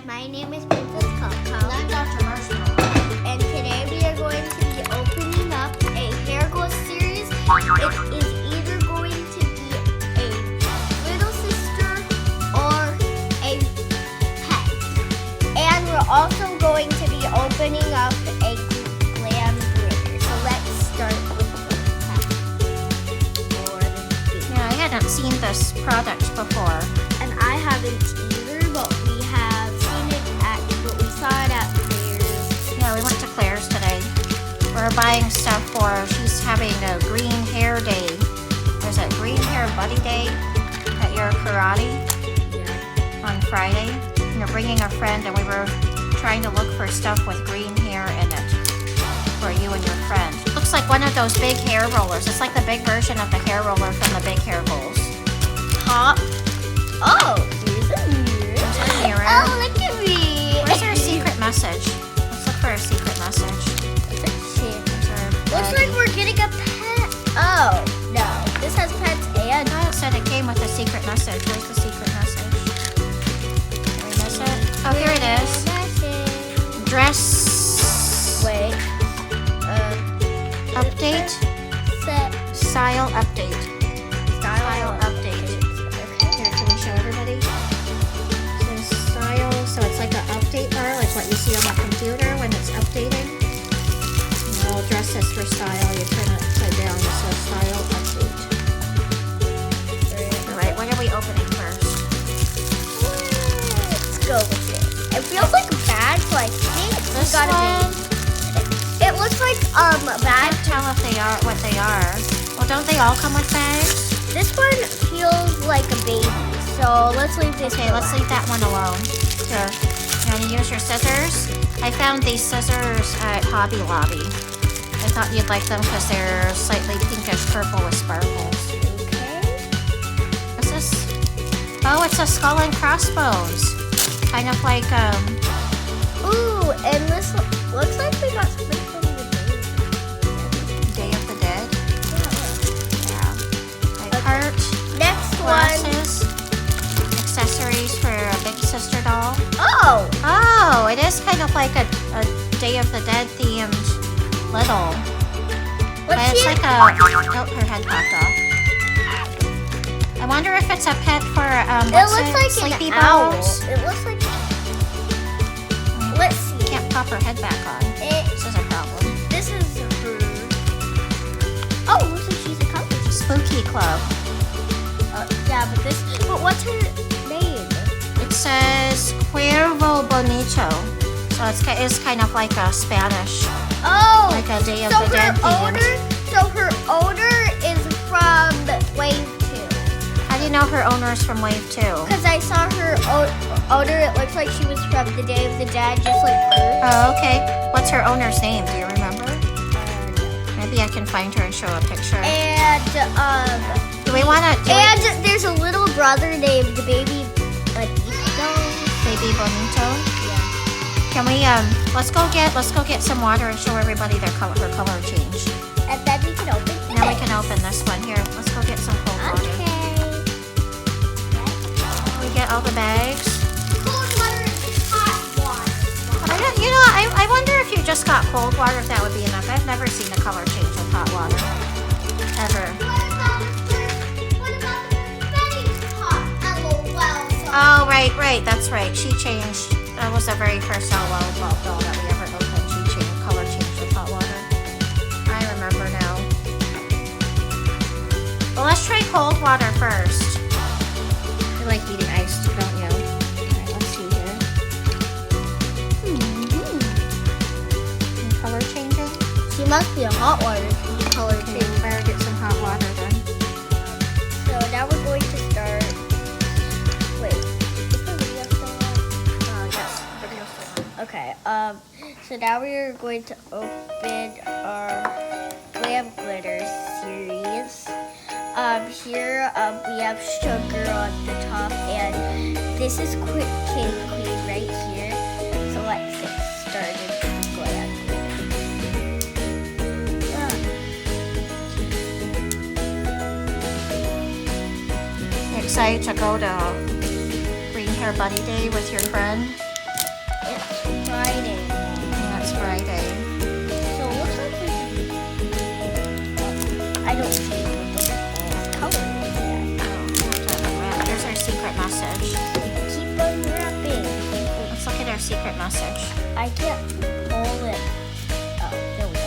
my name is Princess Coco. And I'm Dr. Marshmallow. And today we are going to be opening up a hair growth series. It is either going to be a little sister or a pet. And we're also going to be opening up a glam glitter. So let's start with the pet. Or the baby. Yeah, I hadn't seen this product before. And I haven't either, but we have seen it but we saw it at Claire's. Yeah, we went to Claire's today. We're buying stuff for, she's having a green hair day. There's a green hair buddy day at your karate on Friday. And you're bringing a friend, and we were trying to look for stuff with green hair in it for you and your friend. Looks like one of those big hair rollers. It's like the big version of the hair roller from the big hair bowls. Top. Oh, here's a mirror. There's a mirror. Oh, look at me. Where's our secret message? Let's look for a secret message. Looks like we're getting a pet. Oh, no. This has pets and... No, it said it came with a secret message. Where's the secret message? Did we miss it? Oh, here it is. Message. Dress. Wait. Update. Set. Style update. Style update. Here, can we show everybody? So style, so it's like an update bar, like what you see on the computer when it's updating. And I'll address this for style. You turn it upside down, it says style update. Alright, what are we opening first? Let's go with it. It feels like a bag, so I think we This gotta one? It looks like a I bag. can't tell if they are what they are. Well, don't they all come with bags? This one feels like a baby, so let's leave this. Okay, let's leave that one alone. Here, you want to use your scissors? I found these scissors at Hobby Lobby. I thought you'd like them because they're slightly pinkish purple with sparkles. Okay. What's this? Oh, it's a skull and crossbones. Kind of like, Ooh, and this looks like we got something from the Day of the Dead. baby. Yeah. Like heart, Next one. glasses, accessories for a big sister doll. Oh, Oh, it is kind of like a Day of the Dead themed little. But let's it's see. like a... Oh, her head popped off. I wonder if it's a pet for, It what's looks like Sleepy an owl. Bones? It looks like. Let's see. Can't pop her head back on. This is a problem. This is her. Oh, looks like she's a couple. Spooky Club. Yeah, but this. But what's her name? It says Cuervo Bonito. So it's kind of like a Spanish, Oh, like a Day of so the Dead theme. her owner is from Wave 2. How do you know her owner is from Wave 2? Because I saw her owner. It looks like she was from the Day of the Dead, just like her. Oh, okay. What's her owner's name? Do you remember? Maybe I can find her and show a picture. And Do we want to? and there's a little brother named Baby Bonito. Baby Bonito. Yeah. Can we let's go get some water and show everybody her color change. And then we can open it. Now we can open this one here. Let's go get some cold water. Okay. We get all the bags. Cold water and hot water. I wonder if you just got cold water, if that would be enough. I've never seen the color change with hot water. Ever. What about the Betty's hot? LOL. Oh, right. That's right. She changed. That was the very first LOL doll that we ever opened. She changed color change with hot water. I remember now. Well, let's try cold water first. You like eating ice, don't you? Alright, let's see here. Any color changing? She must be a hot water color Okay, too. we better get some hot water then. So now we're going to start. Wait, is the video still on? Yes, video's still on. Okay. So now we are going to open our glam glitter series. Here we have sugar on the top, and this is quick cake queen right here. So let's get started with glam. Excited to go to Green Hair Buddy Day with your friend? It's Friday. Yeah, it's Friday. So it looks like I don't see what the color is yet. Here's our secret message. Keep unwrapping. Let's look at our secret message. I can't pull it. Oh, there we go.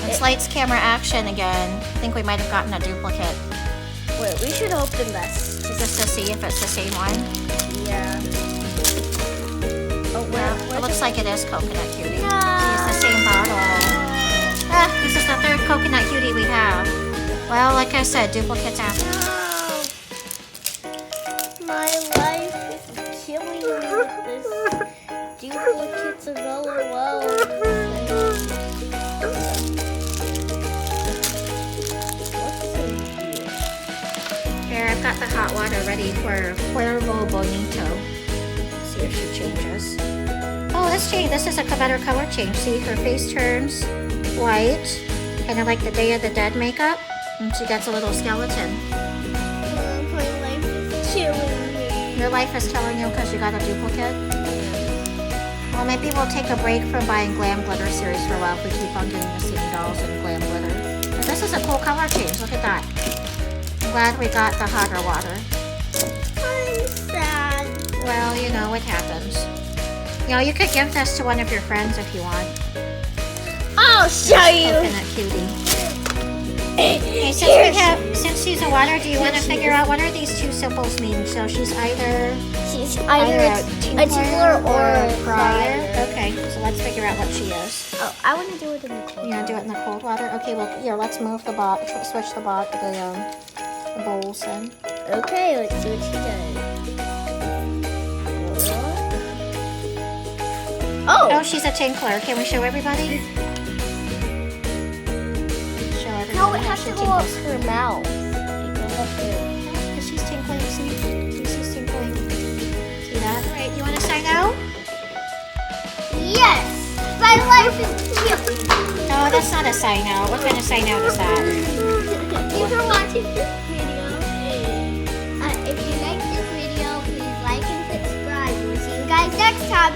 It's lights, camera, action again. I think we might have gotten a duplicate. Wait, we should open this. Just to see if it's the same one. Yeah. Oh, Yeah, it looks like it is Coconut Cutie. No. It's the same bottle. Ah, this is the third Coconut Cutie we have. Well, like I said, duplicates after. No. My life is killing me with this duplicates of LOL. Here, I've got the hot water ready for Cuervo Bonito. Let's see if she changes. Oh, this change. This is a better color change. See, her face turns white, kind of like the Day of the Dead makeup, and she gets a little skeleton. My life is killing me. Your life is killing you because you got a duplicate? Well, maybe we'll take a break from buying Glam Glitter series for a while if we keep on doing the same dolls and Glam Glitter. But this is a cool color change. Look at that. I'm glad we got the hotter water. I'm sad. Well, you know, it happens. You know, you could give this to one of your friends if you want. I'll show you. Coconut Cutie. Hey, since she's a water, do you want to figure out what are these two symbols mean? So she's either Either a tinkler or a crier. crier. Okay, so let's figure out what she is. Oh, I want to do it in the cold. You want to do it in the cold water? Okay, well, here, let's move the switch the bowls in. Okay, let's see what she does. Oh, she's a tinkler. Can we show everybody? Show everybody. No, it how has she to go up tinkles. her mouth. It goes up there. Because she's tinkling. See, she's tinkling. See that? All right, you want to sign out? Yes! My life is killing me. No, that's not a sign out. What kind of sign out is that? Thank you for watching this video. If you like this video, please like and subscribe. We'll see you guys next time.